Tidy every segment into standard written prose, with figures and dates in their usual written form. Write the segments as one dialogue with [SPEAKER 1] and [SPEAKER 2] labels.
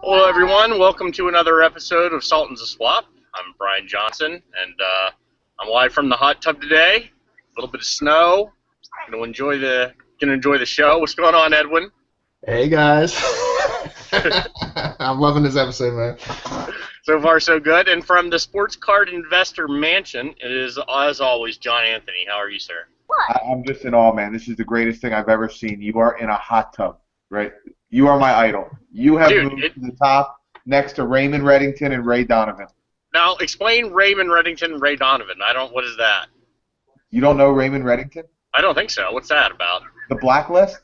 [SPEAKER 1] Hello, everyone. Welcome to another episode of Sultans a Swap. I'm Brian Johnson, and I'm live from the hot tub today. A little bit of snow. Gonna enjoy the show. What's going on, Edwin?
[SPEAKER 2] Hey guys, I'm loving this episode, man.
[SPEAKER 1] So far, so good. And from the Sports Card Investor Mansion, it is, as always, John Anthony. How are you, sir?
[SPEAKER 3] I'm just in awe, man. This is the greatest thing I've ever seen. You are in a hot tub, right? You are my idol. You have moved to the top next to Raymond Reddington and Ray Donovan.
[SPEAKER 1] Now, explain Raymond Reddington and Ray Donovan. What is that?
[SPEAKER 3] You don't know Raymond Reddington?
[SPEAKER 1] I don't think so. What's that about?
[SPEAKER 3] The Blacklist?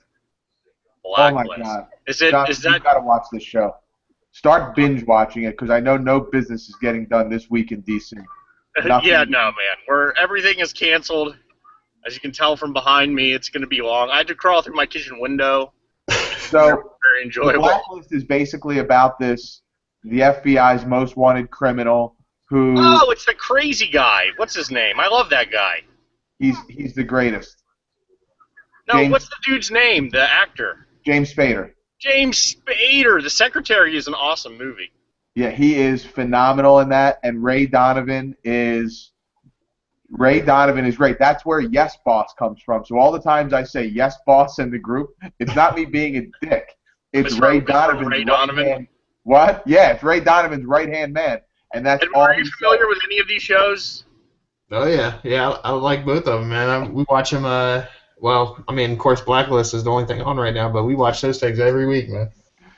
[SPEAKER 1] Blacklist.
[SPEAKER 3] Oh, my God.
[SPEAKER 1] John,
[SPEAKER 3] you've got to watch this show. Start binge watching it because I know no business is getting done this week in D.C.
[SPEAKER 1] Yeah, no, man. Everything is canceled. As you can tell from behind me, it's going to be long. I had to crawl through my kitchen window.
[SPEAKER 3] So
[SPEAKER 1] very enjoyable.
[SPEAKER 3] The Blacklist is basically about the FBI's most wanted criminal who...
[SPEAKER 1] Oh, it's the crazy guy. What's his name? I love that guy.
[SPEAKER 3] He's the greatest.
[SPEAKER 1] No, what's the dude's name? The actor.
[SPEAKER 3] James Spader.
[SPEAKER 1] James Spader. The Secretary is an awesome movie.
[SPEAKER 3] Yeah, he is phenomenal in that, and Ray Donovan is great. That's where Yes Boss comes from. So all the times I say Yes Boss in the group, it's not me being a dick. It's Ray Donovan's right-hand. What? Yeah, it's Ray Donovan's right-hand man, and that's all.
[SPEAKER 1] Are you familiar with any of these shows?
[SPEAKER 2] Oh yeah, I like both of them, man. We watch them. Well, I mean, of course, Blacklist is the only thing on right now, but we watch those things every week, man.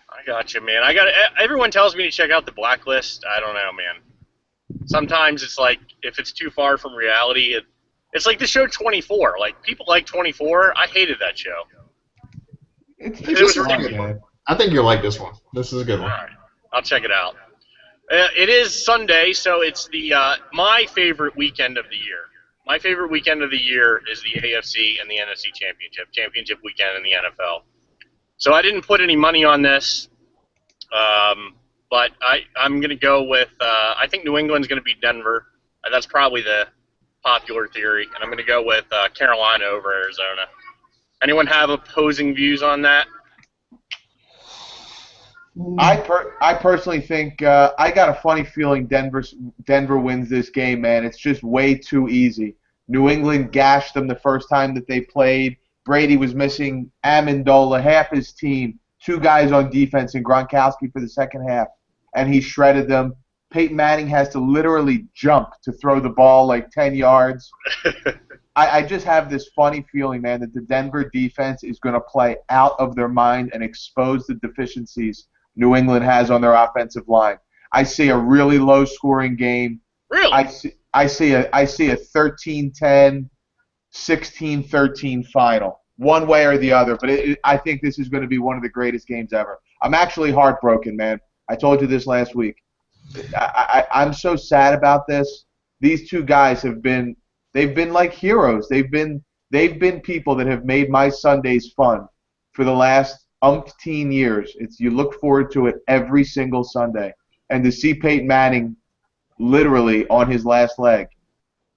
[SPEAKER 1] I got you, man. Everyone tells me to check out the Blacklist. I don't know, man. Sometimes it's like if it's too far from reality, it's like the show 24. Like people like 24. I hated that show.
[SPEAKER 3] It
[SPEAKER 1] was ridiculous.
[SPEAKER 2] I think you'll like this one. This is a good one.
[SPEAKER 1] All right, I'll check it out. It is Sunday, so it's the my favorite weekend of the year. My favorite weekend of the year is the AFC and the NFC championship weekend in the NFL. So I didn't put any money on this, but I'm going to go with, I think New England's going to beat Denver. That's probably the popular theory, and I'm going to go with Carolina over Arizona. Anyone have opposing views on that?
[SPEAKER 3] I personally think I got a funny feeling Denver wins this game, man. It's just way too easy. New England gashed them the first time that they played. Brady was missing Amendola, half his team, 2 guys on defense, and Gronkowski for the second half, and he shredded them. Peyton Manning has to literally jump to throw the ball like 10 yards. I just have this funny feeling, man, that the Denver defense is going to play out of their mind and expose the deficiencies New England has on their offensive line. I see a really low-scoring game.
[SPEAKER 1] Really?
[SPEAKER 3] I see a 13-10, 16-13 final, one way or the other. But I think this is going to be one of the greatest games ever. I'm actually heartbroken, man. I told you this last week. I'm so sad about this. These 2 guys they've been like heroes. They've been people that have made my Sundays fun for the last umpteen years. You look forward to it every single Sunday, and to see Peyton Manning literally on his last leg,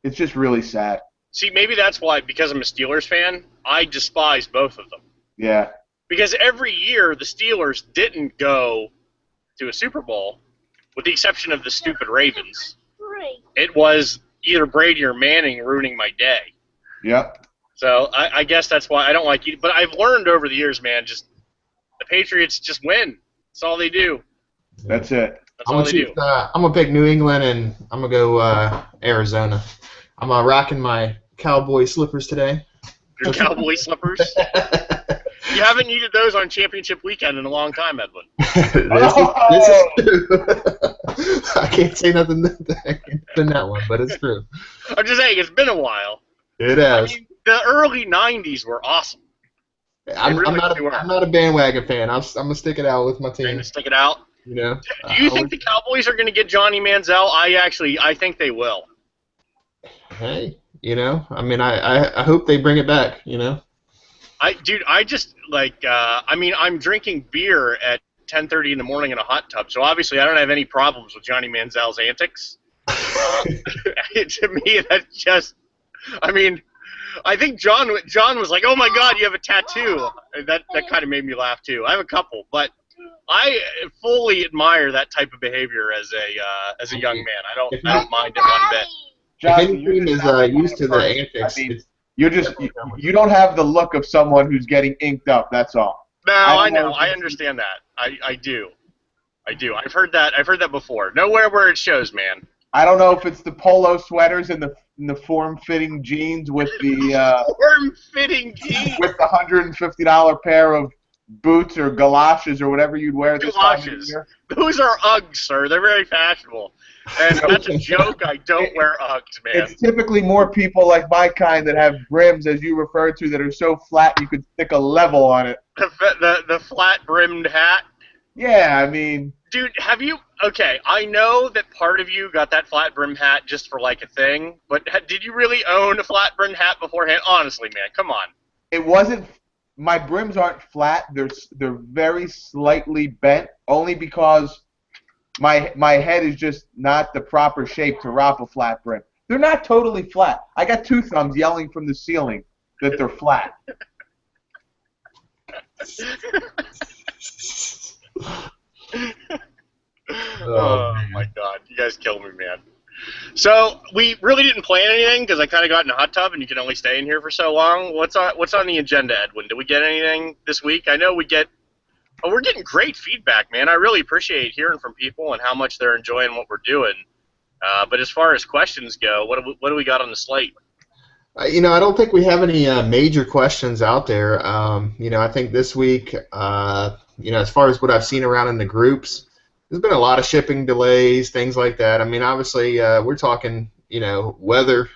[SPEAKER 3] it's just really sad.
[SPEAKER 1] See, maybe that's why, because I'm a Steelers fan, I despise both of them.
[SPEAKER 3] Yeah.
[SPEAKER 1] Because every year the Steelers didn't go to a Super Bowl, with the exception of the stupid Ravens. It was either Brady or Manning ruining my day.
[SPEAKER 3] Yep.
[SPEAKER 1] So I guess that's why I don't like you. But I've learned over the years, man, just the Patriots just win. That's all they do.
[SPEAKER 3] That's it.
[SPEAKER 1] That's all they do.
[SPEAKER 2] I'm going to pick New England, and I'm going to go Arizona. I'm rocking my cowboy slippers today.
[SPEAKER 1] Your cowboy slippers? You haven't needed those on championship weekend in a long time, Edwin.
[SPEAKER 2] This is true. I can't say nothing than that one, but it's true.
[SPEAKER 1] I'm just saying, it's been a while.
[SPEAKER 2] It has.
[SPEAKER 1] I mean, the early 90s were awesome.
[SPEAKER 2] I'm not a bandwagon fan. I'm going to stick it out with my team.
[SPEAKER 1] You're going to stick it out?
[SPEAKER 2] You know?
[SPEAKER 1] Do you think the Cowboys are going to get Johnny Manziel? I think they will.
[SPEAKER 2] Hey, you know, I mean, I hope they bring it back, you know?
[SPEAKER 1] I just, like, I'm drinking beer at 10:30 in the morning in a hot tub, so obviously I don't have any problems with Johnny Manziel's antics. To me, that's just, I think John was like, "Oh my God, you have a tattoo." That kind of made me laugh too. I have a couple, but I fully admire that type of behavior as a young man. I don't mind it one bit.
[SPEAKER 2] If
[SPEAKER 3] Johnny,
[SPEAKER 2] any
[SPEAKER 3] you're
[SPEAKER 2] team
[SPEAKER 3] just
[SPEAKER 2] is
[SPEAKER 3] not the kind
[SPEAKER 2] used
[SPEAKER 3] of
[SPEAKER 2] to the
[SPEAKER 3] person. I
[SPEAKER 2] antics,
[SPEAKER 3] mean,
[SPEAKER 2] it's
[SPEAKER 3] you don't have the look of someone who's getting inked up. That's all.
[SPEAKER 1] No,
[SPEAKER 3] I
[SPEAKER 1] I
[SPEAKER 3] don't
[SPEAKER 1] know.
[SPEAKER 3] know.
[SPEAKER 1] I understand that. I do. I do. I've heard that. I've heard that before. Nowhere where it shows, man.
[SPEAKER 3] I don't know if it's the polo sweaters and the form-fitting jeans with the
[SPEAKER 1] Form-fitting jeans.
[SPEAKER 3] with the $150 pair of boots or galoshes or whatever you'd wear this time of
[SPEAKER 1] Galoshes.
[SPEAKER 3] year.
[SPEAKER 1] Those are Uggs, sir. They're very fashionable. And that's a joke. I don't wear Uggs, man.
[SPEAKER 3] It's typically more people like my kind that have brims, as you refer to, that are so flat you could stick a level on it.
[SPEAKER 1] The flat-brimmed hat.
[SPEAKER 3] Yeah, I mean,
[SPEAKER 1] Dude, have you... Okay, I know that part of you got that flat-brimmed hat just for, like, a thing, but did you really own a flat-brimmed hat beforehand? Honestly, man, come on.
[SPEAKER 3] it wasn't. My brims aren't flat. They're very slightly bent, only because my head is just not the proper shape to rock a flat brim. They're not totally flat. I got two thumbs yelling from the ceiling that they're flat.
[SPEAKER 1] Oh, my God. You guys kill me, man. So, we really didn't plan anything because I kind of got in a hot tub and you can only stay in here for so long. What's on the agenda, Edwin? Did we get anything this week? I know we're getting great feedback, man. I really appreciate hearing from people and how much they're enjoying what we're doing. But as far as questions go, what do we got on the slate?
[SPEAKER 2] I don't think we have any major questions out there. I think this week, as far as what I've seen around in the groups, there's been a lot of shipping delays, things like that. I mean, obviously, we're talking, weather,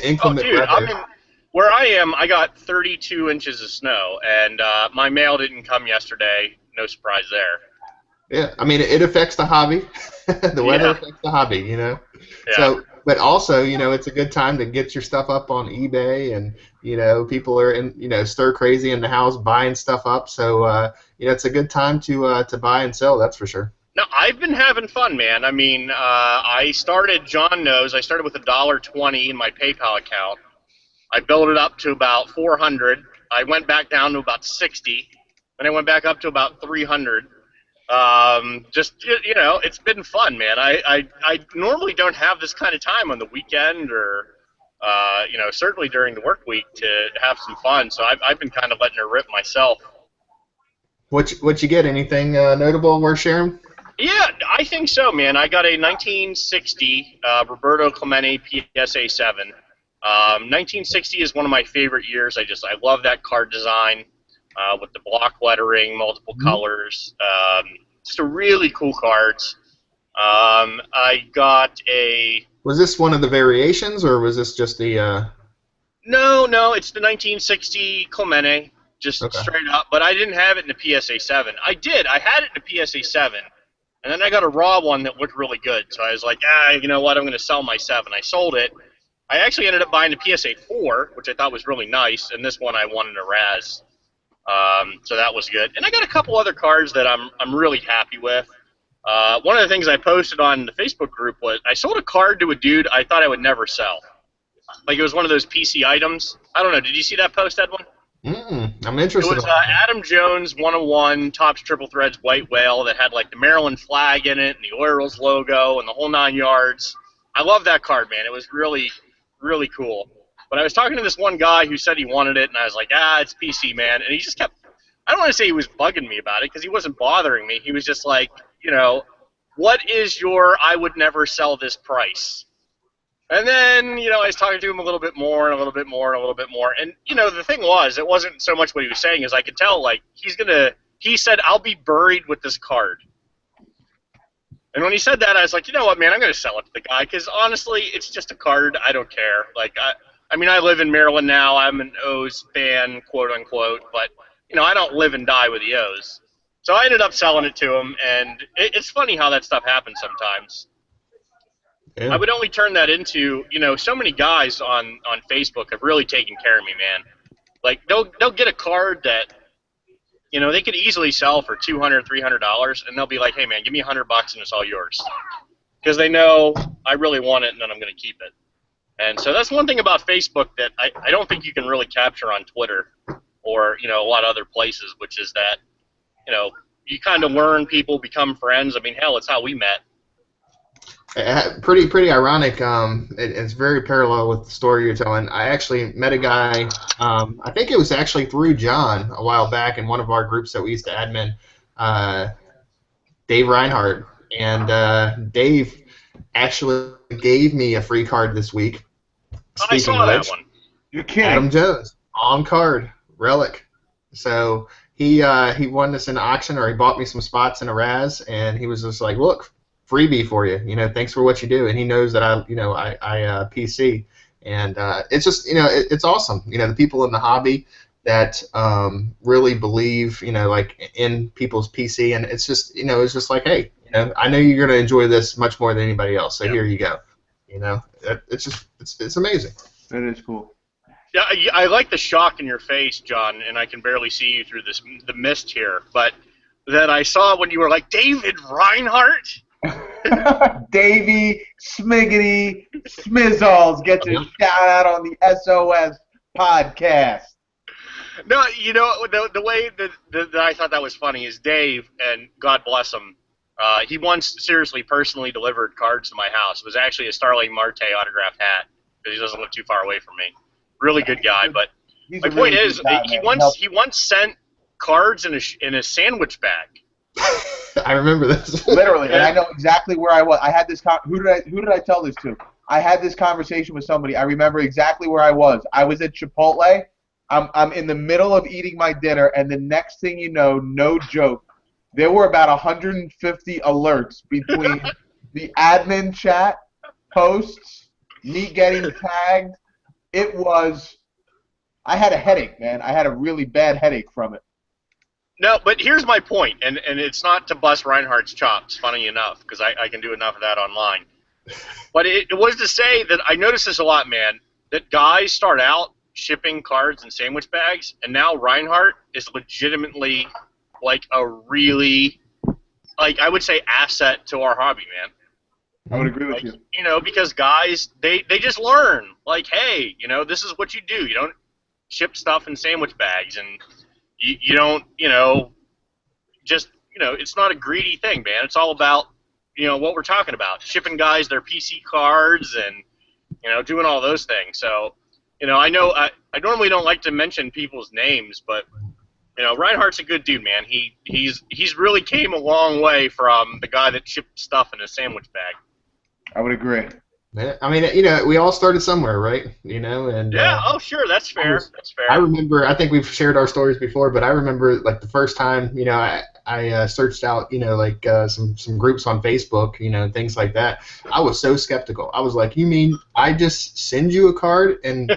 [SPEAKER 2] inclement
[SPEAKER 1] dude,
[SPEAKER 2] weather.
[SPEAKER 1] Where I am, I got 32 inches of snow, and my mail didn't come yesterday. No surprise there.
[SPEAKER 2] Yeah, I mean, it affects the hobby. The weather affects the hobby,
[SPEAKER 1] Yeah.
[SPEAKER 2] So, but also, it's a good time to get your stuff up on eBay, and people are stir crazy in the house buying stuff up. So, it's a good time to buy and sell. That's for sure.
[SPEAKER 1] No, I've been having fun, man. I mean, John knows, I started with $1.20 in my PayPal account. I built it up to about 400. I went back down to about 60, and I went back up to about 300. It's been fun, man. I normally don't have this kind of time on the weekend or, certainly during the work week to have some fun. So I've been kind of letting it rip myself.
[SPEAKER 2] What you get? Anything notable worth sharing?
[SPEAKER 1] Yeah, I think so, man. I got a 1960 Roberto Clemente PSA 7. 1960 is one of my favorite years. I love that card design with the block lettering, multiple colors. Just a really cool cards. I got a...
[SPEAKER 2] Was this one of the variations, or was this just the...
[SPEAKER 1] No, it's the 1960 Clemente, just
[SPEAKER 2] Okay.
[SPEAKER 1] straight up. But I didn't have it in the PSA 7. I had it in the PSA 7. And then I got a raw one that looked really good. So I was like, you know what, I'm going to sell my 7. I sold it. I actually ended up buying the PSA 4, which I thought was really nice. And this one I won in a Raz. So that was good. And I got a couple other cards that I'm really happy with. One of the things I posted on the Facebook group was I sold a card to a dude I thought I would never sell. Like it was one of those PC items. I don't know. Did you see that post, Edwin?
[SPEAKER 2] I'm interested.
[SPEAKER 1] It was Adam Jones 101 Topps Triple Threads White Whale that had like the Maryland flag in it and the Orioles logo and the whole 9 yards. I love that card, man. It was really, really cool. But I was talking to this one guy who said he wanted it, and I was like, it's PC, man. And he just kept, I don't want to say he was bugging me about it because he wasn't bothering me. He was just like, what is your I would never sell this price? And then, I was talking to him a little bit more and a little bit more and a little bit more. And, the thing was, it wasn't so much what he was saying as I could tell, like, he said, I'll be buried with this card. And when he said that, I was like, you know what, man, I'm going to sell it to the guy because, honestly, it's just a card. I don't care. Like, I live in Maryland now. I'm an O's fan, quote unquote, but I don't live and die with the O's. So I ended up selling it to him, and it's funny how that stuff happens sometimes.
[SPEAKER 2] Yeah.
[SPEAKER 1] I would only turn that into, so many guys on Facebook have really taken care of me, man. Like they'll get a card that, they could easily sell for $200, $300, and they'll be like, hey man, give me $100 and it's all yours, because they know I really want it and then I'm going to keep it. And so that's one thing about Facebook that I don't think you can really capture on Twitter or, a lot of other places, which is that, you kind of learn people, become friends. I mean, hell, it's how we met.
[SPEAKER 2] Pretty ironic. It's very parallel with the story you're telling. I actually met a guy. I think it was actually through John a while back in one of our groups that we used to admin. Dave Reinhardt, and Dave actually gave me a free card this week.
[SPEAKER 1] I saw that one.
[SPEAKER 3] You're kidding.
[SPEAKER 2] Adam Jones on card relic. So he won this in auction, or he bought me some spots in a Raz, and he was just like, look, freebie for you, thanks for what you do. And he knows that I PC, and it's just, it's awesome. The people in the hobby that really believe, like in people's PC, and it's just, it's just like, hey, I know you're gonna enjoy this much more than anybody else, so here you go. It's just, it's amazing.
[SPEAKER 3] That is cool.
[SPEAKER 1] Yeah, I like the shock in your face, John, and I can barely see you through the mist here, but that I saw when you were like, David Reinhardt.
[SPEAKER 3] Davey Smiggity Smizzles gets a shout out on the SOS podcast.
[SPEAKER 1] No, the way that I thought that was funny is Dave, and God bless him, he once seriously personally delivered cards to my house. It was actually a Starling Marte autographed hat, because he doesn't live too far away from me. Really good guy, but my point is, he once sent cards in a sandwich bag.
[SPEAKER 2] I remember this.
[SPEAKER 3] Literally, and I know exactly where I was. I had this. Who did I tell this to? I had this conversation with somebody. I remember exactly where I was. I was at Chipotle. I'm in the middle of eating my dinner, and the next thing you know, no joke, there were about 150 alerts between the admin chat, posts, me getting tagged. It was. I had a headache, man. I had a really bad headache from it.
[SPEAKER 1] No, but here's my point, and it's not to bust Reinhardt's chops, funny enough, because I can do enough of that online. But it was to say that I notice this a lot, man, that guys start out shipping cards in sandwich bags, and now Reinhardt is legitimately like a really, like, I would say, asset to our hobby, man.
[SPEAKER 3] I would agree with you.
[SPEAKER 1] Because guys, they just learn, like, hey, this is what you do. You don't ship stuff in sandwich bags, and you don't, just, it's not a greedy thing, man. It's all about, what we're talking about. Shipping guys their PC cards and, doing all those things. So, I know I normally don't like to mention people's names, but, Reinhardt's a good dude, man. He's really came a long way from the guy that shipped stuff in a sandwich bag.
[SPEAKER 3] I would agree.
[SPEAKER 2] I mean, we all started somewhere, right? And
[SPEAKER 1] yeah. Oh, sure, that's fair. That's fair.
[SPEAKER 2] I remember. I think we've shared our stories before, but I remember like the first time, I searched out, like some groups on Facebook, and things like that. I was so skeptical. I was like, you mean I just send you a card and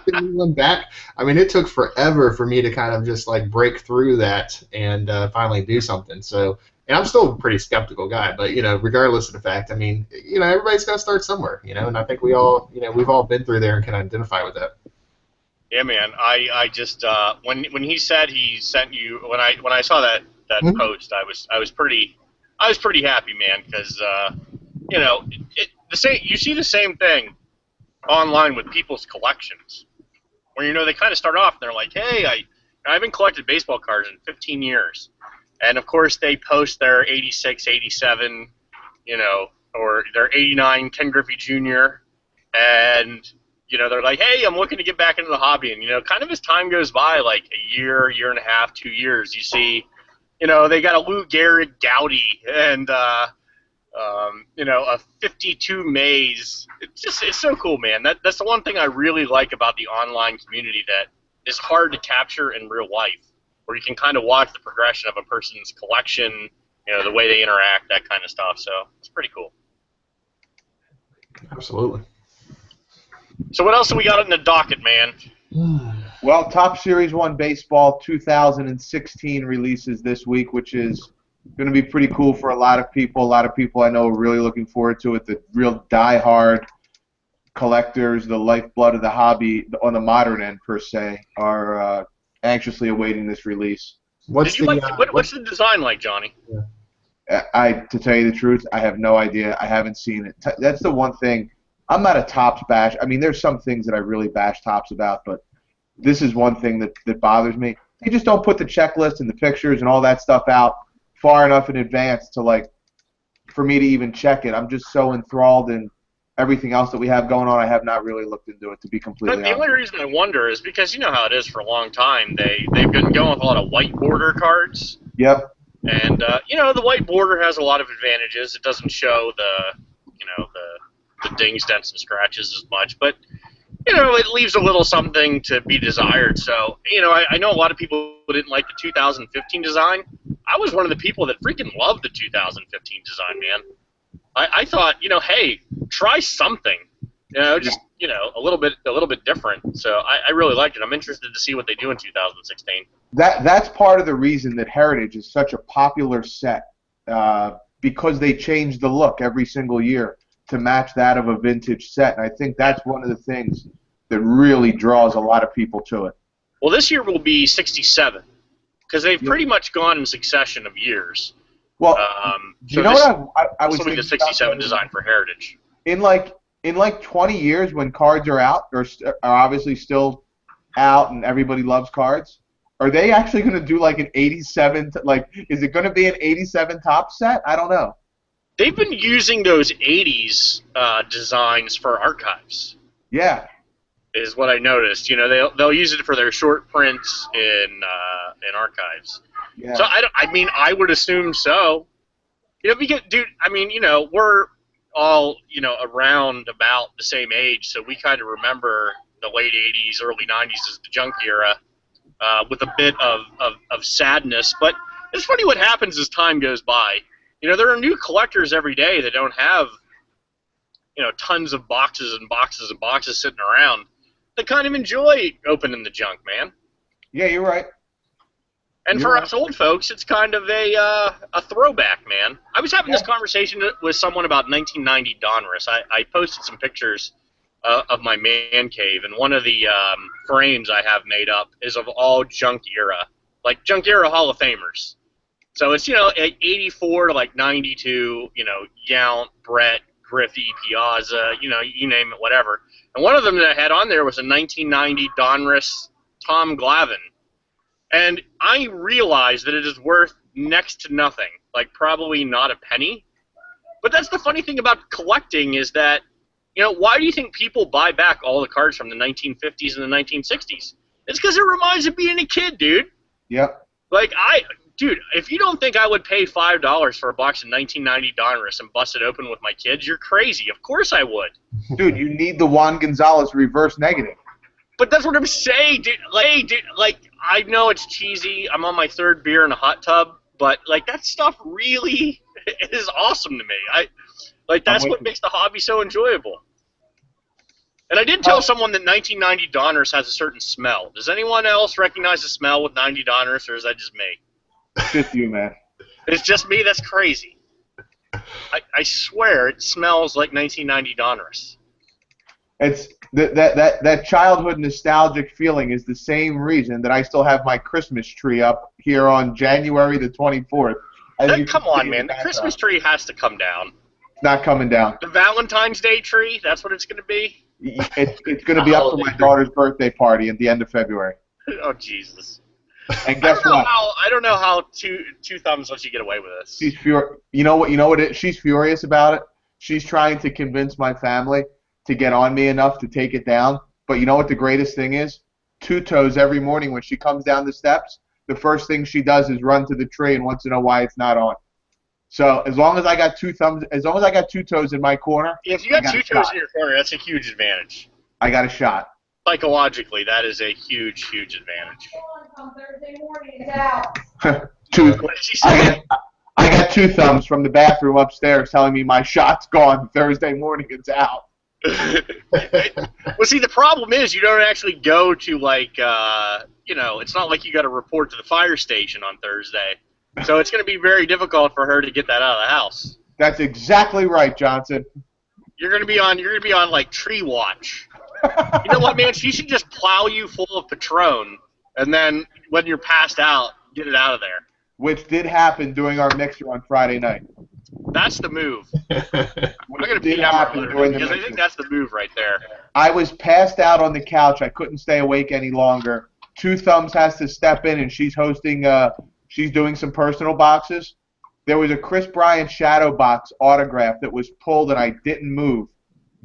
[SPEAKER 2] send one back? I mean, it took forever for me to kind of just like break through that and finally do something. So. And I'm still a pretty skeptical guy, but regardless of the fact, I mean, everybody's got to start somewhere, and I think we all, we've all been through there and can identify with that.
[SPEAKER 1] Yeah, man. I just when he said he sent you, when I saw that post, I was pretty happy, man, because you see the same thing online with people's collections, where they kind of start off and they're like, hey, I haven't collected baseball cards in 15 years. And, of course, they post their 86, 87, or their 89 Ken Griffey Jr., and, they're like, hey, I'm looking to get back into the hobby. And, kind of as time goes by, like a year and a half, 2 years, you see, they got a Lou Gehrig Gowdy and, a 52 Mays. It's so cool, man. That's the one thing I really like about the online community that is hard to capture in real life, where you can kind of watch the progression of a person's collection, the way they interact, that kind of stuff. So it's pretty cool.
[SPEAKER 2] Absolutely.
[SPEAKER 1] So what else have we got in the docket, man?
[SPEAKER 3] Well, Top Series 1 Baseball 2016 releases this week, which is going to be pretty cool for a lot of people. A lot of people I know are really looking forward to it. The real diehard collectors, the lifeblood of the hobby on the modern end, per se, are anxiously awaiting this release.
[SPEAKER 1] What's the design like, Johnny?
[SPEAKER 3] To tell you the truth, I have no idea. I haven't seen it. That's the one thing. I'm not a Topps bash. I mean, there's some things that I really bash Topps about, but this is one thing that bothers me. They just don't put the checklist and the pictures and all that stuff out far enough in advance to like for me to even check it. I'm just so enthralled in everything else that we have going on. I have not really looked into it, to be completely
[SPEAKER 1] The
[SPEAKER 3] honest.
[SPEAKER 1] only reason I wonder is because you know how it is for a long time. They've been going with a lot of white border cards.
[SPEAKER 3] Yep.
[SPEAKER 1] And the white border has a lot of advantages. It doesn't show the dings, dents, and scratches as much, but it leaves a little something to be desired. So I know a lot of people didn't like the 2015 design. I was one of the people that freaking loved the 2015 design, man. I thought, hey, try something, just a little bit different. So I really liked it. I'm interested to see what they do in 2016.
[SPEAKER 3] That's part of the reason that Heritage is such a popular set, because they change the look every single year to match that of a vintage set. And I think that's one of the things that really draws a lot of people to it.
[SPEAKER 1] Well, this year will be 67 because they've pretty much gone in succession of years.
[SPEAKER 3] Well,
[SPEAKER 1] so
[SPEAKER 3] what I was
[SPEAKER 1] thinking the 67 design for Heritage.
[SPEAKER 3] In like 20 years, when cards are out, or are obviously still out, and everybody loves cards, are they actually going to do like an 87? Is it going to be an 87 top set? I don't know.
[SPEAKER 1] They've been using those 80s designs for archives.
[SPEAKER 3] Yeah.
[SPEAKER 1] Is what I noticed. They'll use it for their short prints in archives.
[SPEAKER 3] Yeah.
[SPEAKER 1] So I would assume so. Because, dude, we're all around about the same age, so we kind of remember the late 80s, early 90s as the junk era, with a bit of sadness. But it's funny what happens as time goes by. There are new collectors every day that don't have tons of boxes and boxes and boxes sitting around. They kind of enjoy opening the junk, man.
[SPEAKER 3] Yeah, you're right.
[SPEAKER 1] And for us old folks, it's kind of a throwback, man. I was having this conversation with someone about 1990 Donruss. I posted some pictures of my man cave, and one of the frames I have made up is of all junk era, like junk era Hall of Famers. So it's 84 to like 92, Yount, Brett, Griffey, Piazza, you name it, whatever. And one of them that I had on there was a 1990 Donruss Tom Glavine. And I realized that it is worth next to nothing, like probably not a penny. But that's the funny thing about collecting is that, why do you think people buy back all the cards from the 1950s and the 1960s? It's because it reminds of being a kid, dude.
[SPEAKER 3] Yep.
[SPEAKER 1] Dude, if you don't think I would pay $5 for a box of 1990 Donruss and bust it open with my kids, you're crazy. Of course I would.
[SPEAKER 3] Dude, you need the Juan Gonzalez reverse negative.
[SPEAKER 1] But that's what I'm saying, dude. I know it's cheesy. I'm on my third beer in a hot tub, but that stuff really is awesome to me. That's what makes the hobby so enjoyable. And I did tell someone that 1990 Donruss has a certain smell. Does anyone else recognize the smell with 90 Donruss, or is that just me?
[SPEAKER 3] It's just you, man.
[SPEAKER 1] It's just me? That's crazy. I swear it smells like 1990 Donruss.
[SPEAKER 3] It's that childhood nostalgic feeling is the same reason that I still have my Christmas tree up here on January the 24th.
[SPEAKER 1] Come on, man. The Christmas tree has to come down.
[SPEAKER 3] It's not coming down.
[SPEAKER 1] The Valentine's Day tree, that's what it's going to be?
[SPEAKER 3] It's going to be up for my daughter's birthday party at the end of February.
[SPEAKER 1] Oh, Jesus.
[SPEAKER 3] And guess what?
[SPEAKER 1] I don't know how two thumbs lets you get away with this.
[SPEAKER 3] She's You know what? She's furious about it. She's trying to convince my family to get on me enough to take it down. But you know what the greatest thing is? Two Toes every morning when she comes down the steps, the first thing she does is run to the tree and wants to know why it's not on. So as long as I got two toes in my corner,
[SPEAKER 1] if you got two toes in your corner, that's a huge advantage.
[SPEAKER 3] I got a shot.
[SPEAKER 1] Psychologically, that is a huge, huge advantage.
[SPEAKER 4] On Thursday morning, it's out.
[SPEAKER 1] What did she say?
[SPEAKER 3] I got two thumbs from the bathroom upstairs telling me my shot's gone. Thursday morning, it's out.
[SPEAKER 1] Well, see, the problem is you don't actually go to it's not like you got to report to the fire station on Thursday. So it's going to be very difficult for her to get that out of the house.
[SPEAKER 3] That's exactly right, Johnson.
[SPEAKER 1] You're going to be on like tree watch. You know what, man? She should just plow you full of Patron, and then when you're passed out, get it out of there.
[SPEAKER 3] Which did happen during our mixer on Friday night.
[SPEAKER 1] That's the move. I'm going to beat out because I think that's the move right there.
[SPEAKER 3] I was passed out on the couch. I couldn't stay awake any longer. Two Thumbs has to step in, and she's hosting. She's doing some personal boxes. There was a Chris Bryant shadow box autograph that was pulled, and I didn't move.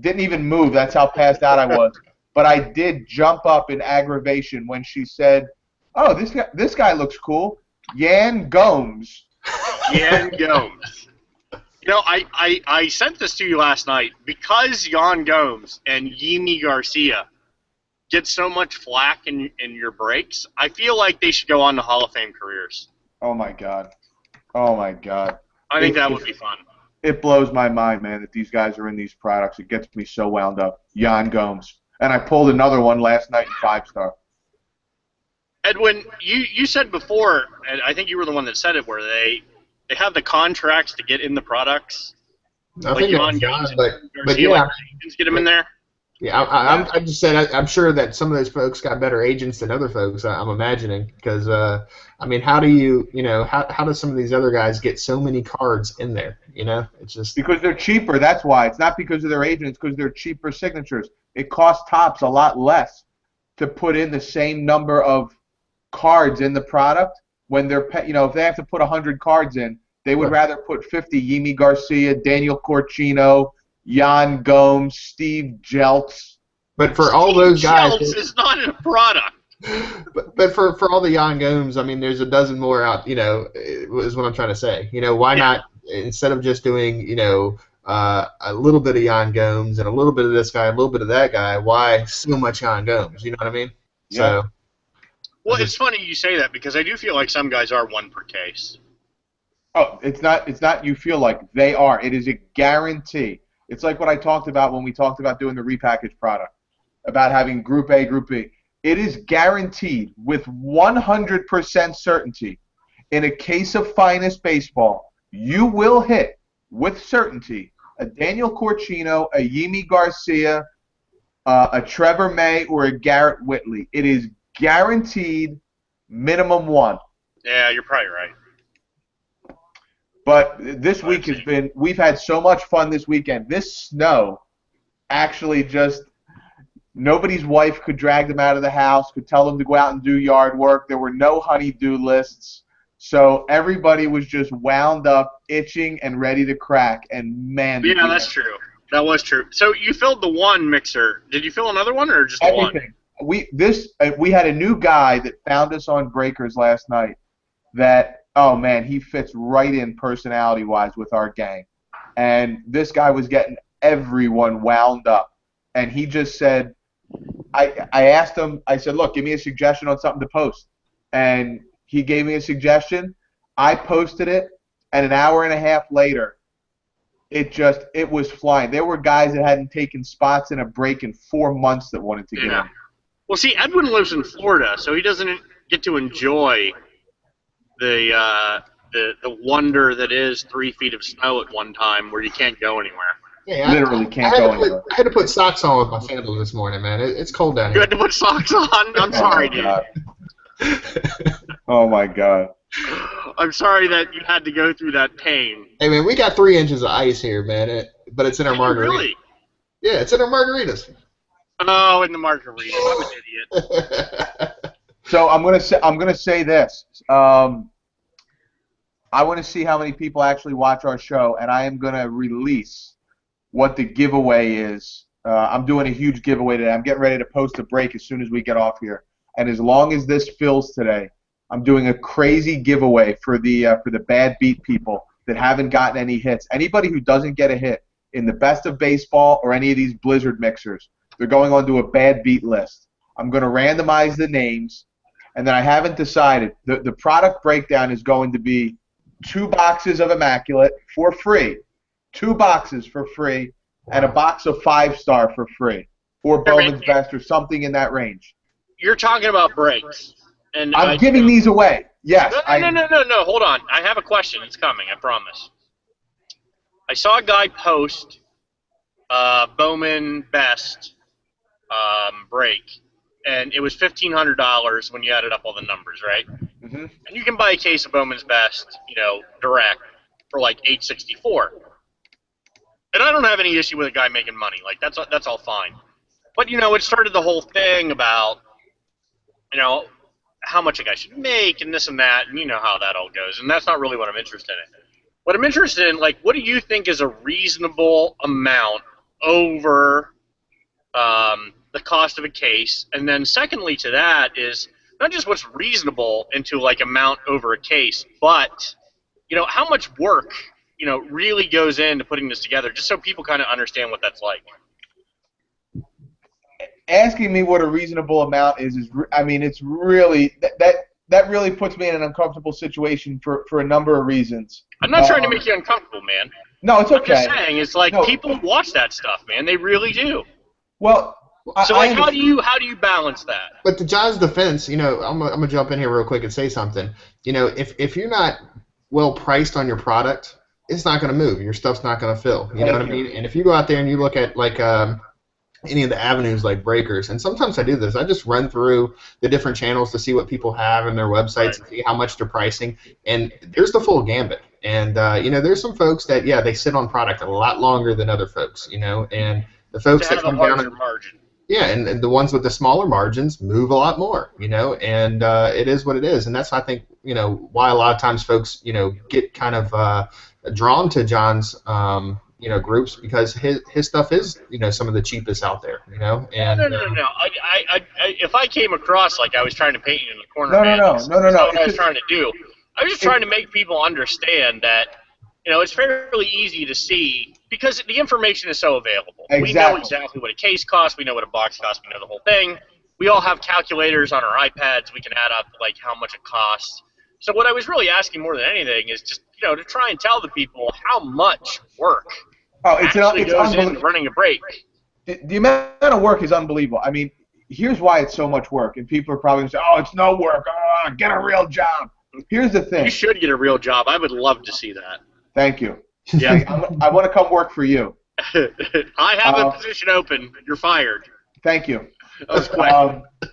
[SPEAKER 3] Didn't even move. That's how passed out I was. But I did jump up in aggravation when she said, "Oh, this guy looks cool. Yan Gomes."
[SPEAKER 1] Yan Gomes. You know, I sent this to you last night because Yan Gomes and Yimi Garcia get so much flack in your breaks. I feel like they should go on to Hall of Fame careers.
[SPEAKER 3] Oh my God. Oh my God.
[SPEAKER 1] I think that would be fun.
[SPEAKER 3] It blows my mind, man, that these guys are in these products. It gets me so wound up. Yan Gomes. And I pulled another one last night in 5-star.
[SPEAKER 1] Edwin, you said before, and I think you were the one that said it, where they have the contracts to get in the products.
[SPEAKER 2] I think
[SPEAKER 1] Yan
[SPEAKER 2] that's
[SPEAKER 1] Gomes
[SPEAKER 2] John,
[SPEAKER 1] and
[SPEAKER 2] but
[SPEAKER 1] Garcia,
[SPEAKER 2] yeah.
[SPEAKER 1] like, agents get them in there.
[SPEAKER 2] Yeah, I just said I'm sure that some of those folks got better agents than other folks. I'm imagining because I mean, how do how do some of these other guys get so many cards in there? You know, it's just
[SPEAKER 3] because they're cheaper. That's why. It's not because of their agent. It's because they're cheaper signatures. It costs Topps a lot less to put in the same number of cards in the product when they're if they have to put 100 cards in, they would rather put 50. Yimi Garcia, Daniel Corchino, Yan Gomes, Steve Jeltz.
[SPEAKER 2] But for all those guys,
[SPEAKER 1] Jeltz is not in a product.
[SPEAKER 2] But for all the Yan Gomes, I mean, there's a dozen more out. You know, is what I'm trying to say. You know, why not instead of just doing a little bit of Yan Gomes and a little bit of this guy, a little bit of that guy? Why so much Yan Gomes? You know what I mean?
[SPEAKER 3] Yeah.
[SPEAKER 2] So.
[SPEAKER 1] Well, it's funny you say that because I do feel like some guys are one per case.
[SPEAKER 3] Oh, it's not you feel like. They are. It is a guarantee. It's like what I talked about when we talked about doing the repackaged product, about having Group A, Group B. It is guaranteed with 100% certainty. In a case of finest baseball, you will hit with certainty a Daniel Corchino, a Yimi Garcia, a Trevor May, or a Garrett Whitley. It is guaranteed minimum one.
[SPEAKER 1] Yeah, you're probably right.
[SPEAKER 3] But this week has been, we've had so much fun this weekend. This snow actually just, nobody's wife could drag them out of the house, could tell them to go out and do yard work. There were no honey-do lists. So everybody was just wound up, itching, and ready to crack. And man,
[SPEAKER 1] yeah, that's true. That was true. So you filled the one mixer. Did you fill another one or just the
[SPEAKER 3] everything.
[SPEAKER 1] one?
[SPEAKER 3] We had a new guy that found us on Breakers last night that, oh man, he fits right in personality-wise with our gang. And this guy was getting everyone wound up. And he just said, I asked him, I said, look, give me a suggestion on something to post. And he gave me a suggestion. I posted it, and an hour and a half later, it was flying. There were guys that hadn't taken spots in a break in 4 months that wanted to get in.
[SPEAKER 1] Well, see, Edwin lives in Florida, so he doesn't get to enjoy the wonder that is 3 feet of snow at one time where you can't go anywhere.
[SPEAKER 2] Yeah,
[SPEAKER 3] Literally can't go anywhere.
[SPEAKER 2] I had to put socks on with my sandals this morning, man. It's cold down
[SPEAKER 1] You
[SPEAKER 2] here.
[SPEAKER 1] had to put socks on? I'm sorry, dude.
[SPEAKER 3] Oh, my God.
[SPEAKER 1] I'm sorry that you had to go through that pain.
[SPEAKER 2] Hey, man, we got 3 inches of ice here, man. But it's in our margarita.
[SPEAKER 1] Really?
[SPEAKER 2] Yeah, it's in our margaritas.
[SPEAKER 1] Oh, in the margarita. I'm an idiot.
[SPEAKER 3] So I'm gonna say this. I want to see how many people actually watch our show, and I am gonna release what the giveaway is. I'm doing a huge giveaway today. I'm getting ready to post a break as soon as we get off here. And as long as this fills today, I'm doing a crazy giveaway for the bad beat people that haven't gotten any hits. Anybody who doesn't get a hit in the Best of Baseball or any of these Blizzard mixers, they're going onto a bad beat list. I'm going to randomize the names, and then I haven't decided. The product breakdown is going to be 2 boxes of Immaculate for free, 2 boxes for free, and a box of 5-star for free, or Bowman's Best or something in that range.
[SPEAKER 1] You're talking about breaks. And
[SPEAKER 3] I'm giving these away. Yes.
[SPEAKER 1] No. Hold on. I have a question. It's coming. I promise. I saw a guy post Bowman Best break, and it was $1,500 when you added up all the numbers, right?
[SPEAKER 3] Mm-hmm.
[SPEAKER 1] And you can buy a case of Bowman's Best, direct for like $864. And I don't have any issue with a guy making money. Like that's all fine. But it started the whole thing about how much a guy should make and this and that, and you know how that all goes. And that's not really what I'm interested in. What I'm interested in, like, what do you think is a reasonable amount over the cost of a case? And then secondly to that is not just what's reasonable into like amount over a case, but how much work really goes into putting this together, just so people kind of understand what that's like.
[SPEAKER 3] Asking me what a reasonable amount is I mean, it's really that really puts me in an uncomfortable situation for a number of reasons.
[SPEAKER 1] I'm not trying to make you uncomfortable, man.
[SPEAKER 3] No, it's okay.
[SPEAKER 1] I'm just saying, it's like people watch that stuff, man. They really do.
[SPEAKER 3] Well,
[SPEAKER 1] so like, how do you balance that?
[SPEAKER 2] But to John's defense, I'm gonna jump in here real quick and say something. If you're not well priced on your product, it's not gonna move. Your stuff's not gonna fill. You know what I mean? And if you go out there and you look at like any of the avenues like breakers, and sometimes I do this. I just run through the different channels to see what people have in their websites and see how much they're pricing. And there's the full gambit. And there's some folks that they sit on product a lot longer than other folks. And the folks that come down and
[SPEAKER 1] margin.
[SPEAKER 2] Yeah, and the ones with the smaller margins move a lot more, and it is what it is, and that's I think why a lot of times folks get kind of drawn to John's groups, because his stuff is some of the cheapest out there, and
[SPEAKER 1] no. If I came across like I was trying to paint you in the corner,
[SPEAKER 3] no.
[SPEAKER 1] That's not what I was trying to do. I was just trying to make people understand that it's fairly easy to see, because the information is so available.
[SPEAKER 3] Exactly.
[SPEAKER 1] We know exactly what a case costs. We know what a box costs. We know the whole thing. We all have calculators on our iPads. We can add up like how much it costs. So what I was really asking more than anything is just to try and tell the people how much work actually goes into running a break.
[SPEAKER 3] The amount of work is unbelievable. I mean, here's why it's so much work, and people are probably going to say, "Oh, it's no work. Oh, get a real job." Here's the thing.
[SPEAKER 1] You should get a real job. I would love to see that.
[SPEAKER 3] Thank you.
[SPEAKER 1] Yeah.
[SPEAKER 3] I want to come work for you.
[SPEAKER 1] I have a position open. You're fired.
[SPEAKER 3] Thank you.
[SPEAKER 1] That was quick.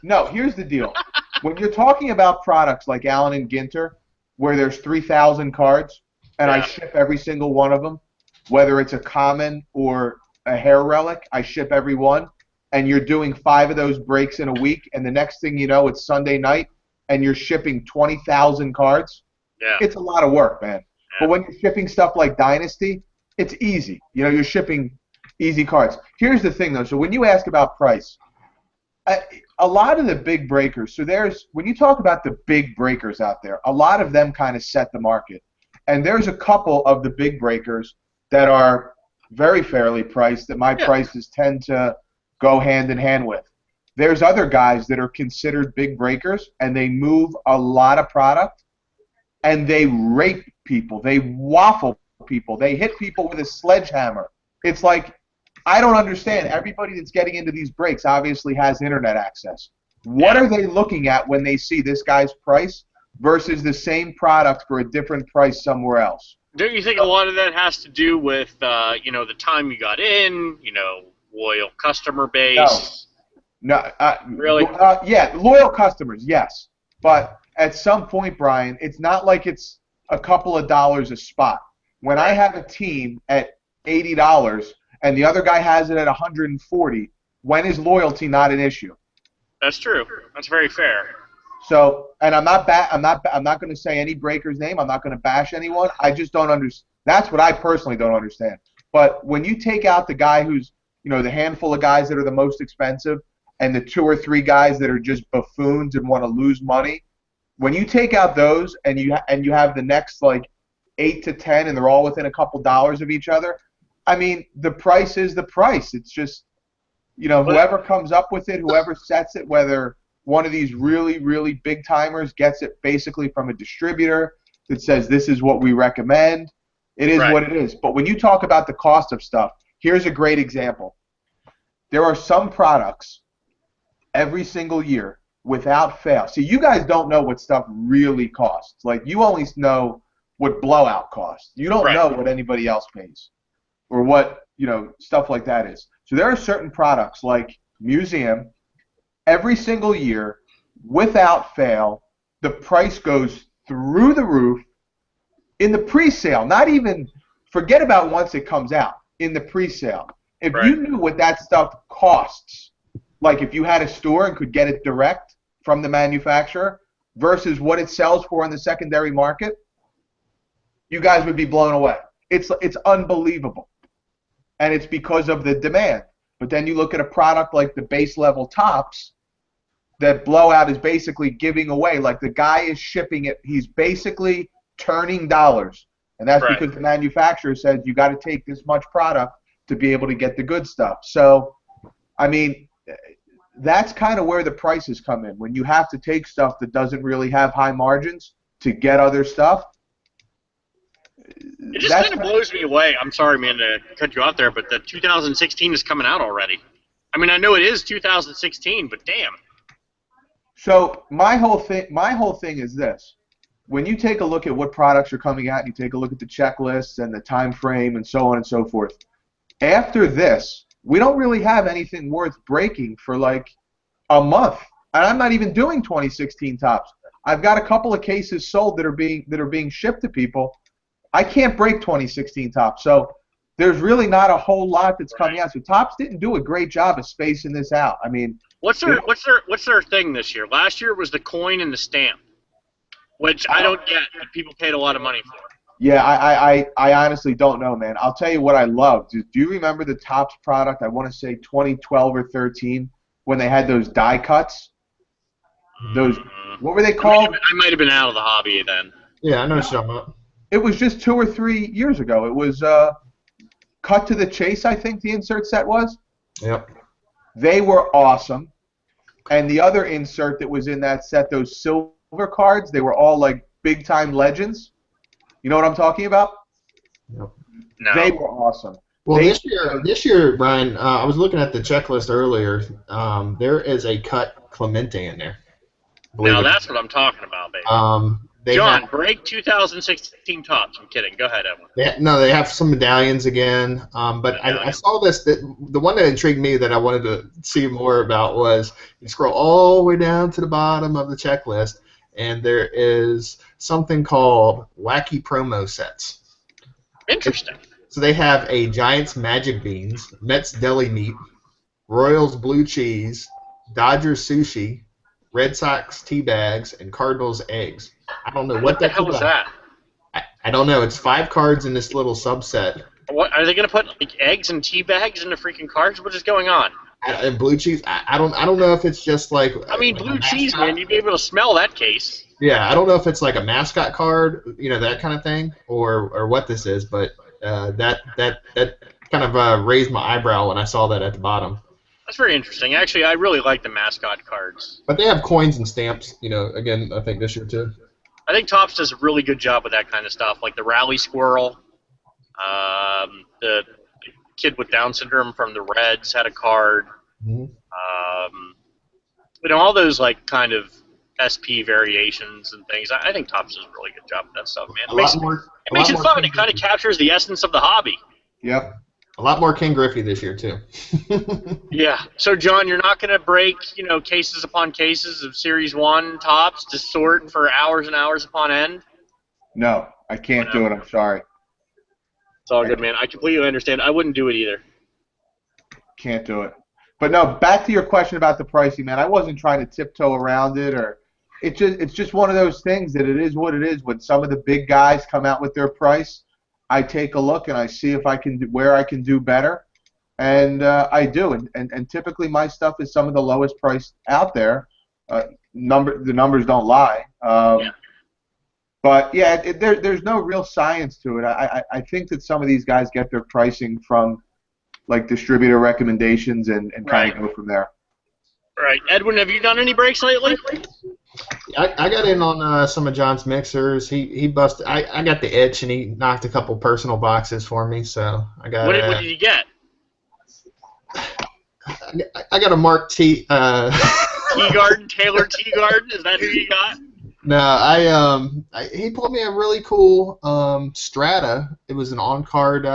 [SPEAKER 3] No, here's the deal. When you're talking about products like Allen and Ginter, where there's 3,000 cards, and I ship every single one of them, whether it's a common or a hair relic, I ship every one, and you're doing 5 of those breaks in a week, and the next thing you know, it's Sunday night, and you're shipping 20,000 cards.
[SPEAKER 1] Yeah.
[SPEAKER 3] It's a lot of work, man.
[SPEAKER 1] Yeah.
[SPEAKER 3] But when you're shipping stuff like Dynasty, it's easy. You're shipping easy cards. Here's the thing, though. So when you ask about price, a lot of the big breakers, when you talk about the big breakers out there, a lot of them kind of set the market. And there's a couple of the big breakers that are very fairly priced that my prices tend to go hand in hand with. There's other guys that are considered big breakers, and they move a lot of product, and they rape people. They waffle people. They hit people with a sledgehammer. It's like, I don't understand. Everybody that's getting into these breaks obviously has internet access. What are they looking at when they see this guy's price versus the same product for a different price somewhere else?
[SPEAKER 1] Don't you think a lot of that has to do with the time you got in, loyal customer base?
[SPEAKER 3] No,
[SPEAKER 1] really?
[SPEAKER 3] Yeah, loyal customers, yes. But at some point, Brian, it's not like it's a couple of dollars a spot. When I have a team at $80 and the other guy has it at $140, when is loyalty not an issue?
[SPEAKER 1] That's true. That's very fair.
[SPEAKER 3] So, and I'm not going to say any breaker's name. I'm not going to bash anyone. I just don't understand. That's what I personally don't understand. But when you take out the guy who's, the handful of guys that are the most expensive, and the 2 or 3 guys that are just buffoons and want to lose money, when you take out those and you have the next like 8 to 10 and they're all within a couple dollars of each other, I mean, the price is the price. It's just, whoever comes up with it, whoever sets it, whether one of these really, really big timers gets it basically from a distributor that says this is what we recommend, it is what it is. But when you talk about the cost of stuff, here's a great example. There are some products every single year, without fail. See, you guys don't know what stuff really costs. Like, you only know what blowout costs. You don't know what anybody else pays or what, stuff like that is. So there are certain products like Museum, every single year, without fail, the price goes through the roof in the pre-sale. Not even, forget about once it comes out, in the pre-sale. If you knew what that stuff costs, like if you had a store and could get it direct from the manufacturer versus what it sells for in the secondary market, you guys would be blown away. It's unbelievable. And it's because of the demand. But then you look at a product like the base level tops, that Blowout is basically giving away. Like the guy is shipping it. He's basically turning dollars. And that's
[SPEAKER 1] Right.
[SPEAKER 3] because the manufacturer says you got to take this much product to be able to get the good stuff. So, I mean, that's kind of where the prices come in. When you have to take stuff that doesn't really have high margins to get other stuff.
[SPEAKER 1] It just kind of blows me away. I'm sorry, man, to cut you off there, but the 2016 is coming out already. I mean, I know it is 2016, but damn.
[SPEAKER 3] So my whole thing is this. When you take a look at what products are coming out, and you take a look at the checklists and the time frame and so on and so forth, after this, we don't really have anything worth breaking for like a month. And I'm not even doing 2016 tops. I've got a couple of cases sold that are being shipped to people. I can't break 2016 tops. So there's really not a whole lot that's coming out. So Topps didn't do a great job of spacing this out. I mean,
[SPEAKER 1] what's their thing this year? Last year was the coin and the stamp, which I don't get, but people paid a lot of money for.
[SPEAKER 3] Yeah, I honestly don't know, man. I'll tell you what I loved. Do you remember the Topps product, I want to say 2012 or 13, when they had those die cuts? Those, what were they called?
[SPEAKER 1] I might have been out of the hobby then.
[SPEAKER 2] Yeah, I know what you're talking about.
[SPEAKER 3] It was just 2 or 3 years ago. It was Cut to the Chase, I think the insert set was.
[SPEAKER 2] Yep.
[SPEAKER 3] They were awesome. And the other insert that was in that set, those silver cards, they were all like big-time legends. You know what I'm talking about?
[SPEAKER 2] Yep.
[SPEAKER 1] No.
[SPEAKER 3] They were awesome.
[SPEAKER 2] Well, this year, Brian, I was looking at the checklist earlier. There is a cut Clemente in there.
[SPEAKER 1] Now that's what I'm talking about, baby. John, break 2016 tops. I'm kidding. Go ahead, Evan.
[SPEAKER 2] They have some medallions again. But I saw this. The one that intrigued me that I wanted to see more about was you scroll all the way down to the bottom of the checklist, and there is something called Wacky Promo Sets.
[SPEAKER 1] Interesting.
[SPEAKER 2] So they have a Giants Magic Beans, Mets Deli Meat, Royals Blue Cheese, Dodgers Sushi, Red Sox Tea Bags, and Cardinals Eggs. I don't know what
[SPEAKER 1] the hell is that.
[SPEAKER 2] I don't know. It's 5 cards in this little subset.
[SPEAKER 1] What are they going to put like eggs and tea bags in the freaking cards? What is going on?
[SPEAKER 2] And blue cheese. I don't know if it's just like.
[SPEAKER 1] I mean, blue cheese, man. You'd be able to smell that case.
[SPEAKER 2] Yeah, I don't know if it's like a mascot card, that kind of thing, or what this is, but that kind of raised my eyebrow when I saw that at the bottom.
[SPEAKER 1] That's very interesting. Actually, I really like the mascot cards.
[SPEAKER 2] But they have coins and stamps, again, I think this year too.
[SPEAKER 1] I think Topps does a really good job with that kind of stuff, like the Rally Squirrel. The kid with Down syndrome from the Reds had a card.
[SPEAKER 2] Mm-hmm.
[SPEAKER 1] All those like kind of SP variations and things. I think Topps does a really good job with that stuff, man. It makes it fun. It kind of captures the essence of the hobby.
[SPEAKER 3] Yep.
[SPEAKER 2] A lot more King Griffey this year too.
[SPEAKER 1] Yeah. So John, you're not going to break, cases upon cases of Series 1 Topps to sort for hours and hours upon end?
[SPEAKER 3] No, I can't do it. I'm sorry.
[SPEAKER 1] It's all good, man. I completely understand. I wouldn't do it either.
[SPEAKER 3] Can't do it. But no, back to your question about the pricing, man. I wasn't trying to tiptoe around it, or it's just one of those things that it is what it is. When some of the big guys come out with their price, I take a look and I see if I can where I can do better, and I do. And typically my stuff is some of the lowest priced out there. The numbers don't lie. But yeah, there's no real science to it. I think that some of these guys get their pricing from like distributor recommendations and kind of go from there.
[SPEAKER 1] Right. Edwin, have you done any breaks lately?
[SPEAKER 2] I got in on some of John's mixers. He busted. I got the itch, and he knocked a couple personal boxes for me. So I got.
[SPEAKER 1] What did you get?
[SPEAKER 2] I got a Mark T.
[SPEAKER 1] Teagarden, Taylor Teagarden. Is that who you got?
[SPEAKER 2] No, he pulled me a really cool Strata. It was an on-card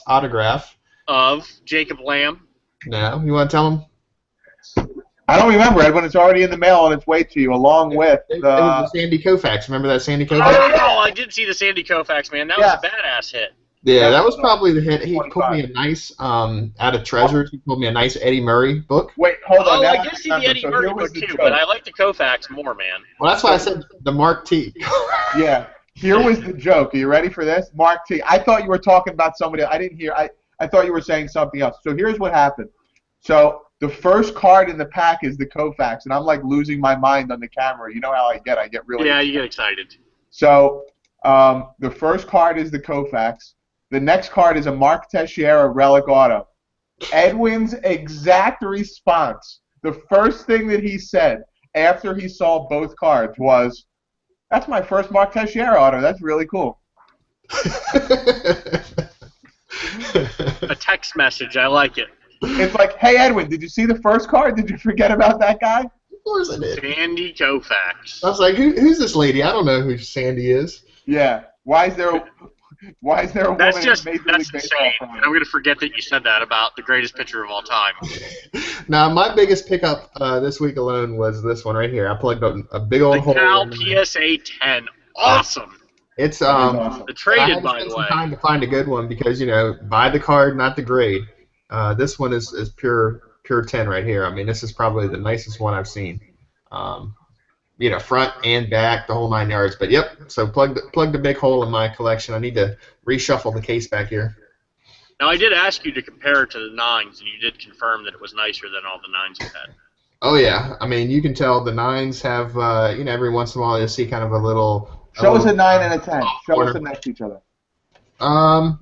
[SPEAKER 2] autograph
[SPEAKER 1] of Jacob Lamb.
[SPEAKER 2] No, you want to tell him?
[SPEAKER 3] I don't remember, Edwin. It's already in the mail on its way to you, along with
[SPEAKER 2] it was the Sandy Koufax. Remember that Sandy Koufax?
[SPEAKER 1] Oh, I did see the Sandy Koufax, man. That was a badass hit.
[SPEAKER 2] Yeah, that was probably the hit. He pulled me a nice, out of Treasures, he pulled me a nice Eddie Murray book.
[SPEAKER 3] Wait, hold on.
[SPEAKER 1] Oh, I did see the Eddie Murray book too, but I like the Koufax more, man.
[SPEAKER 2] Well, that's why I said the Mark T.
[SPEAKER 3] Yeah. Here was the joke. Are you ready for this? Mark T. I thought you were talking about somebody else. I didn't hear. I thought you were saying something else. So here's what happened. So the first card in the pack is the Koufax, and I'm like losing my mind on the camera. You know how I get. I get really
[SPEAKER 1] Yeah, you get excited.
[SPEAKER 3] So the first card is the Koufax. The next card is a Mark Teixeira Relic Auto. Edwin's exact response, the first thing that he said after he saw both cards was, "That's my first Mark Teixeira auto. That's really cool."
[SPEAKER 1] A text message. I like it.
[SPEAKER 3] It's like, "Hey Edwin, did you see the first card? Did you forget about that guy?"
[SPEAKER 2] Of course I did.
[SPEAKER 1] Sandy Koufax.
[SPEAKER 2] I was like, who's this lady? I don't know who Sandy is.
[SPEAKER 3] Yeah. Why is there a woman
[SPEAKER 1] That's
[SPEAKER 3] in
[SPEAKER 1] just
[SPEAKER 3] Major League
[SPEAKER 1] that's
[SPEAKER 3] Baseball
[SPEAKER 1] insane.
[SPEAKER 3] from it?
[SPEAKER 1] And I'm gonna forget that you said that about the greatest pitcher of all time.
[SPEAKER 2] Now, my biggest pickup this week alone was this one right here. I plugged up a big old
[SPEAKER 1] The
[SPEAKER 2] hole.
[SPEAKER 1] Cal
[SPEAKER 2] in
[SPEAKER 1] PSA 10. Awesome.
[SPEAKER 2] It's
[SPEAKER 3] awesome.
[SPEAKER 1] The
[SPEAKER 2] I
[SPEAKER 1] traded,
[SPEAKER 2] had to
[SPEAKER 1] by
[SPEAKER 2] spend
[SPEAKER 1] the
[SPEAKER 2] some
[SPEAKER 1] way.
[SPEAKER 2] time to find a good one because buy the card, not the grade. This one is pure 10 right here. I mean, this is probably the nicest one I've seen. Front and back, the whole 9 yards. But yep, so plug the big hole in my collection. I need to reshuffle the case back here.
[SPEAKER 1] Now, I did ask you to compare it to the 9s, and you did confirm that it was nicer than all the 9s you had.
[SPEAKER 2] Oh yeah, I mean you can tell the 9s have every once in a while you'll see kind of a little.
[SPEAKER 3] Show us a 9 and a 10. Show
[SPEAKER 2] corner.
[SPEAKER 3] us them next to each other.
[SPEAKER 2] I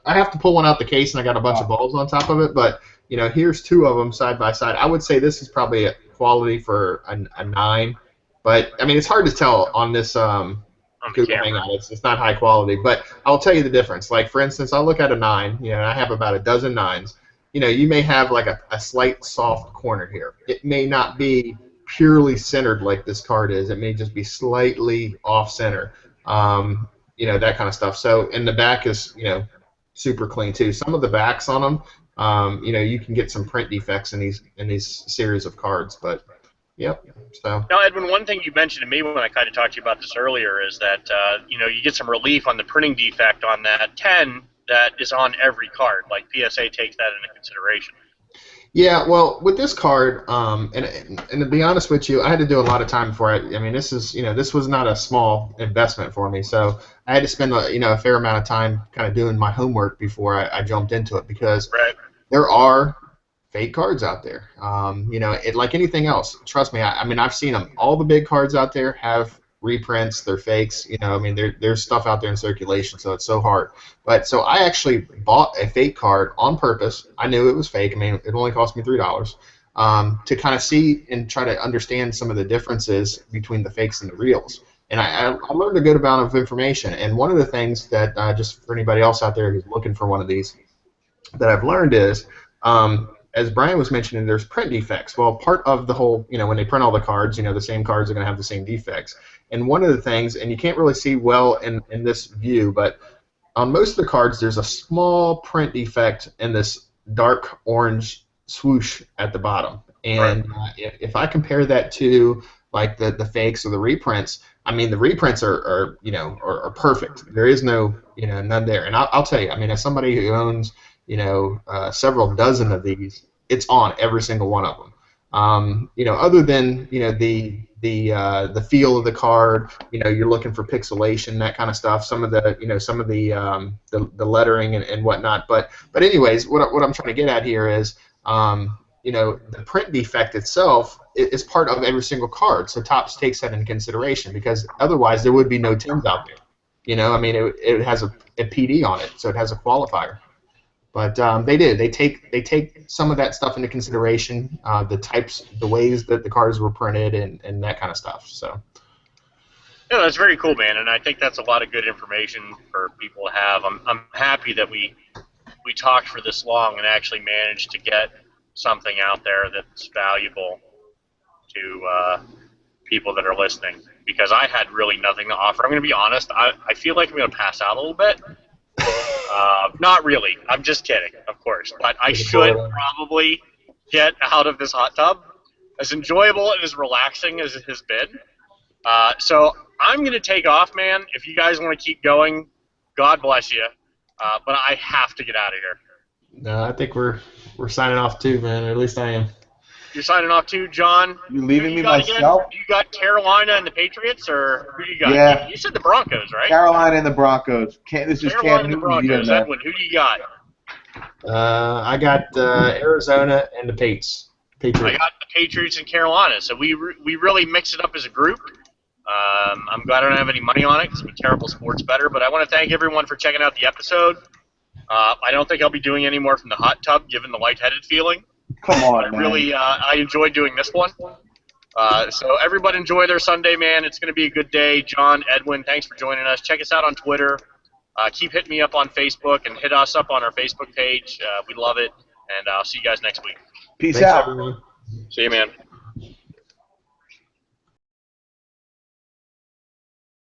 [SPEAKER 2] have to pull one out the case and I got a bunch of balls on top of it, but here's two of them side by side. I would say this is probably a quality for a 9, but I mean it's hard to tell on this Google Hangout. It's not high quality, but I'll tell you the difference. Like for instance, I'll look at a 9. I have about a dozen 9s. You may have like a slight soft corner here. It may not be purely centered like this card is. It may just be slightly off center. That kind of stuff. So, and the back is, super clean too. Some of the backs on them, you can get some print defects in these series of cards, but yep. So.
[SPEAKER 1] Now, Edwin, one thing you mentioned to me when I kind of talked to you about this earlier is that, you get some relief on the printing defect on that 10 that is on every card. Like PSA takes that into consideration.
[SPEAKER 2] Yeah, well, with this card, and to be honest with you, I had to do a lot of time for it. I mean, this was not a small investment for me, so I had to spend a fair amount of time kind of doing my homework before I jumped into it because there are fake cards out there. Like anything else. Trust me, I mean, I've seen them. All the big cards out there have reprints. They're fakes. There's stuff out there in circulation, so it's so hard. But so I actually bought a fake card on purpose. I knew it was fake. I mean, it only cost me $3 to kind of see and try to understand some of the differences between the fakes and the reals. And I learned a good amount of information. And one of the things that just for anybody else out there who's looking for one of these that I've learned is as Brian was mentioning, there's print defects. Well, part of the whole, when they print all the cards, the same cards are going to have the same defects. And one of the things, and you can't really see well in this view, but on most of the cards, there's a small print defect in this dark orange swoosh at the bottom. And if I compare that to like the fakes or the reprints, I mean, the reprints are perfect. There is no, none there. And I'll tell you, I mean, as somebody who owns, several dozen of these, it's on every single one of them. Other than the feel of the card, you're looking for pixelation, that kind of stuff. Some of the the lettering and whatnot. But anyways, what I'm trying to get at here is, the print defect itself is part of every single card. So Topps takes that into consideration because otherwise there would be no 10s out there. I mean, it has a PD on it, so it has a qualifier. But they take some of that stuff into consideration, the ways that the cards were printed, and that kind of stuff. So.
[SPEAKER 1] Yeah, that's very cool, man, and I think that's a lot of good information for people to have. I'm happy that we talked for this long and actually managed to get something out there that's valuable to people that are listening, because I had really nothing to offer. I'm going to be honest. I feel like I'm going to pass out a little bit. Not really. I'm just kidding, of course. But I should probably get out of this hot tub. As enjoyable and as relaxing as it has been. So I'm going to take off, man. If you guys want to keep going, God bless you. But I have to get out of here.
[SPEAKER 2] No, I think we're signing off too, man. Or at least I am.
[SPEAKER 1] You're signing off too, John.
[SPEAKER 3] You leaving me
[SPEAKER 1] got
[SPEAKER 3] myself?
[SPEAKER 1] Again? You got Carolina and the Patriots, or who do you got?
[SPEAKER 3] Yeah.
[SPEAKER 1] You said the Broncos, right?
[SPEAKER 3] Carolina and the Broncos. This is
[SPEAKER 1] Carolina
[SPEAKER 3] Cam
[SPEAKER 1] and the
[SPEAKER 3] Newton's year,
[SPEAKER 1] Broncos.
[SPEAKER 3] man.
[SPEAKER 1] Edwin, who do you got?
[SPEAKER 2] I got Arizona and the Patriots.
[SPEAKER 1] I got the Patriots and Carolina. So we really mix it up as a group. I'm glad I don't have any money on it because I'm a terrible sports bettor. But I want to thank everyone for checking out the episode. I don't think I'll be doing any more from the hot tub, given the lightheaded feeling.
[SPEAKER 3] Come on, man.
[SPEAKER 1] I enjoyed doing this one. So everybody enjoy their Sunday, man. It's going to be a good day. John, Edwin, thanks for joining us. Check us out on Twitter. Keep hitting me up on Facebook and hit us up on our Facebook page. We love it. And I'll see you guys next week.
[SPEAKER 3] Peace
[SPEAKER 2] Thanks,
[SPEAKER 3] out.
[SPEAKER 2] everyone.
[SPEAKER 1] See you, man.